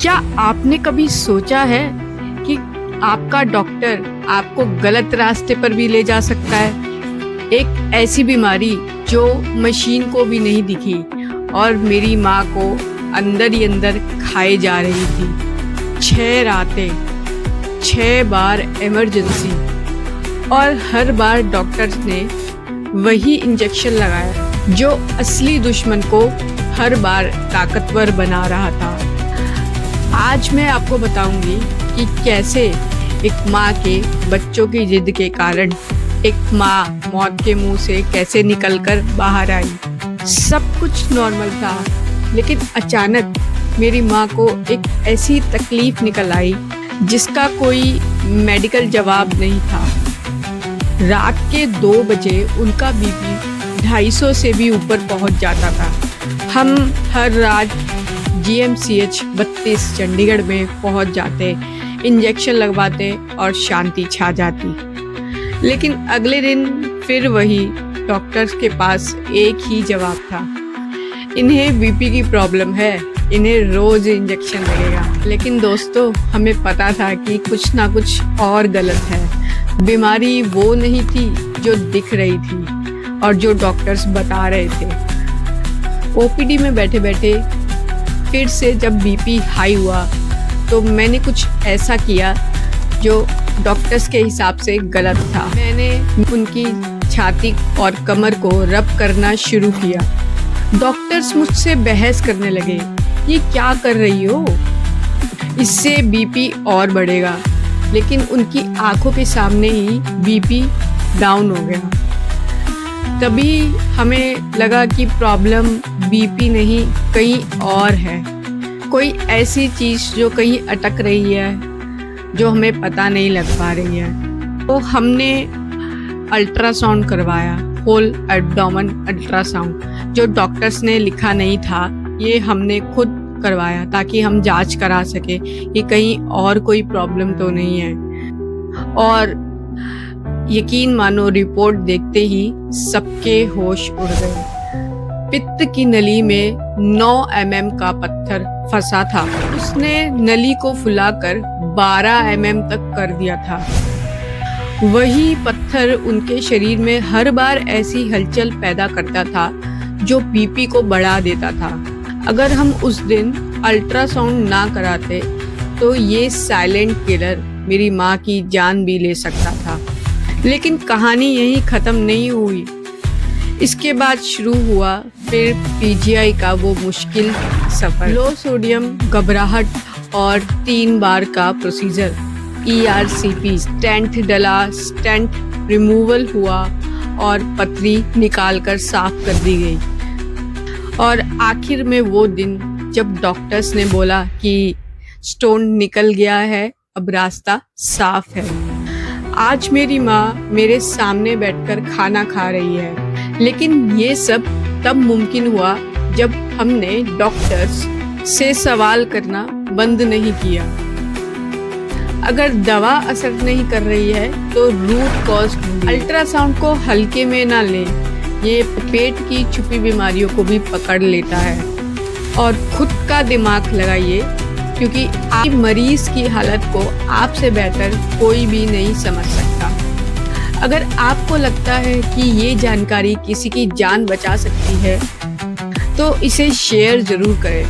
क्या आपने कभी सोचा है कि आपका डॉक्टर आपको गलत रास्ते पर भी ले जा सकता है? एक ऐसी बीमारी जो मशीन को भी नहीं दिखी और मेरी माँ को अंदर ही अंदर खाए जा रही थी। 6 रातें, 6 बार इमरजेंसी और हर बार डॉक्टर्स ने वही इंजेक्शन लगाया जो असली दुश्मन को हर बार ताकतवर बना रहा था। आज मैं आपको बताऊंगी कि कैसे एक माँ के बच्चों की जिद के कारण एक माँ मौत के मुंह से कैसे निकलकर बाहर आई। सब कुछ नॉर्मल था, लेकिन अचानक मेरी माँ को एक ऐसी तकलीफ निकल आई जिसका कोई मेडिकल जवाब नहीं था। रात के 2 बजे उनका बीपी 250 से भी ऊपर पहुंच जाता था। हम हर रात GMCH 32 चंडीगढ़ में पहुंच जाते, इंजेक्शन लगवाते और शांति छा जाती। लेकिन अगले दिन फिर वही डॉक्टर्स के पास एक ही जवाब था, इन्हें बीपी की प्रॉब्लम है, इन्हें रोज इंजेक्शन लगेगा। लेकिन दोस्तों, हमें पता था कि कुछ ना कुछ और गलत है। बीमारी वो नहीं थी जो दिख रही थी और जो डॉक्टर्स बता रहे थे। OPD में बैठे बैठे फिर से जब बीपी हाई हुआ तो मैंने कुछ ऐसा किया जो डॉक्टर्स के हिसाब से गलत था। मैंने उनकी छाती और कमर को रब करना शुरू किया। डॉक्टर्स मुझसे बहस करने लगे, ये क्या कर रही हो, इससे बीपी और बढ़ेगा। लेकिन उनकी आंखों के सामने ही बीपी डाउन हो गया। तभी हमें लगा कि प्रॉब्लम बीपी नहीं कहीं और है, कोई ऐसी चीज़ जो कहीं अटक रही है जो हमें पता नहीं लग पा रही है। तो हमने अल्ट्रासाउंड करवाया, होल एब्डोमेन अल्ट्रासाउंड, जो डॉक्टर्स ने लिखा नहीं था, ये हमने खुद करवाया ताकि हम जांच करा सके कि कहीं और कोई प्रॉब्लम तो नहीं है। और यकीन मानो, रिपोर्ट देखते ही सबके होश उड़ गए। पित्त की नली में 9 mm का पत्थर फंसा था। उसने नली को फुलाकर 12 mm तक कर दिया था। वही पत्थर उनके शरीर में हर बार ऐसी हलचल पैदा करता था जो बीपी को बढ़ा देता था। अगर हम उस दिन अल्ट्रासाउंड ना कराते तो ये साइलेंट किलर मेरी माँ की जान भी ले सकता था। लेकिन कहानी यहीं ख़त्म नहीं हुई। इसके बाद शुरू हुआ फिर PGI का वो मुश्किल सफ़र। लो सोडियम, घबराहट और 3 बार का प्रोसीजर, ERCP, स्टेंट डला, स्टेंट रिमूवल हुआ और पथरी निकालकर साफ कर दी गई। और आखिर में वो दिन जब डॉक्टर्स ने बोला कि स्टोन निकल गया है, अब रास्ता साफ है। आज मेरी माँ मेरे सामने बैठकर खाना खा रही है। लेकिन ये सब तब मुमकिन हुआ जब हमने डॉक्टर्स से सवाल करना बंद नहीं किया। अगर दवा असर नहीं कर रही है तो रूट कॉज अल्ट्रासाउंड को हल्के में ना लें, ये पेट की छुपी बीमारियों को भी पकड़ लेता है। और खुद का दिमाग लगाइए, क्योंकि आप मरीज की हालत को आपसे बेहतर कोई भी नहीं समझ सकता। अगर आपको लगता है कि ये जानकारी किसी की जान बचा सकती है तो इसे शेयर जरूर करें।